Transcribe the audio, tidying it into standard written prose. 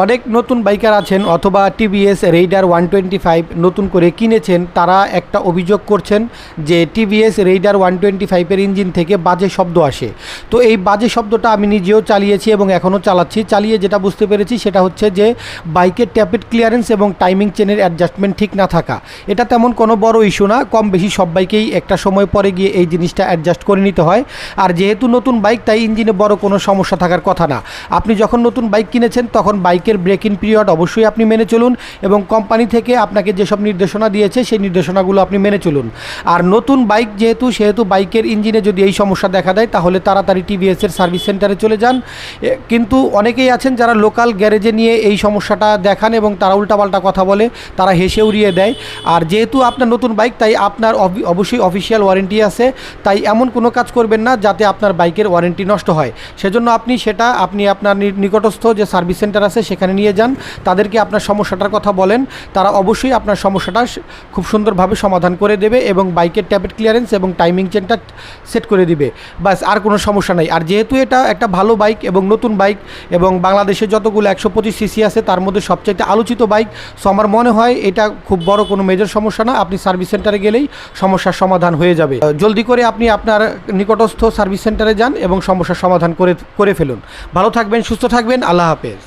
অনেক নতুন বাইকার আছেন অথবা টিভিএস রেইডার 125 নতুন করে কিনেছেন, তারা একটা অভিযোগ করছেন যে টিভিএস রেইডার 125-এর ইঞ্জিন থেকে বাজে শব্দ আসে। তো এই বাজে শব্দটা আমি নিজেও চালিয়েছি এবং এখনও চালাচ্ছি। চালিয়ে যেটা বুঝতে পেরেছি সেটা হচ্ছে যে বাইকের ট্যাপেট ক্লিয়ারেন্স এবং টাইমিং চেনের অ্যাডজাস্টমেন্ট ঠিক না থাকা। এটা তেমন কোনো বড় ইস্যু না, কম বেশি সব বাইকেই একটা সময় পরে গিয়ে এই জিনিসটা অ্যাডজাস্ট করে নিতে হয়। আর যেহেতু নতুন বাইক তাই ইঞ্জিনে বড় কোনো সমস্যা থাকার কথা না। আপনি যখন নতুন বাইক কিনেছেন তখন বাইকের ব্রেক ইন পিরিয়ড অবশ্যই আপনি মেনে চলুন এবং কোম্পানি থেকে আপনাকে যেসব নির্দেশনা দিয়েছে সেই নির্দেশনাগুলো আপনি মেনে চলুন। আর নতুন বাইক সেহেতু বাইকের ইঞ্জিনে যদি এই সমস্যা দেখা দেয় তাহলে তাড়াতাড়ি টিভিএসের সার্ভিস সেন্টারে চলে যান। কিন্তু অনেকেই আছেন যারা লোকাল গ্যারেজে নিয়ে এই সমস্যাটা দেখান এবং তারা উল্টাপাল্টা কথা বলে, তারা হেসে উড়িয়ে দেয়। আর যেহেতু আপনার নতুন বাইক তাই আপনার অবশ্যই অফিসিয়াল ওয়ারেন্টি আছে, তাই এমন কোনো কাজ করবেন না যাতে আপনার বাইকের ওয়ারেন্টি নষ্ট হয়। সেজন্য আপনি আপনার নিকটস্থ যে সার্ভিস সেন্টার আছে সেখানে নিয়ে যান, তাদেরকে আপনার সমস্যাটার কথা বলেন, তারা অবশ্যই আপনার সমস্যাটা খুব সুন্দরভাবে সমাধান করে দেবে এবং বাইকের ট্যাপেট ক্লিয়ারেন্স এবং টাইমিং চেনটা সেট করে দিবে। বাস, আর কোনো সমস্যা নাই। আর যেহেতু এটা একটা ভালো বাইক এবং নতুন বাইক এবং বাংলাদেশে যতগুলো 125 সিসি আছে তার মধ্যে সবচাইতে আলোচিত বাইক, সো আমার মনে হয় এটা খুব বড় কোনো মেজর সমস্যা না। আপনি সার্ভিস সেন্টারে গেলেই সমস্যার সমাধান হয়ে যাবে। জলদি করে আপনি আপনার নিকটস্থ সার্ভিস সেন্টারে যান এবং সমস্যার সমাধান করে ফেলুন। ভালো থাকবেন, সুস্থ থাকবেন, আল্লাহ হাফেজ।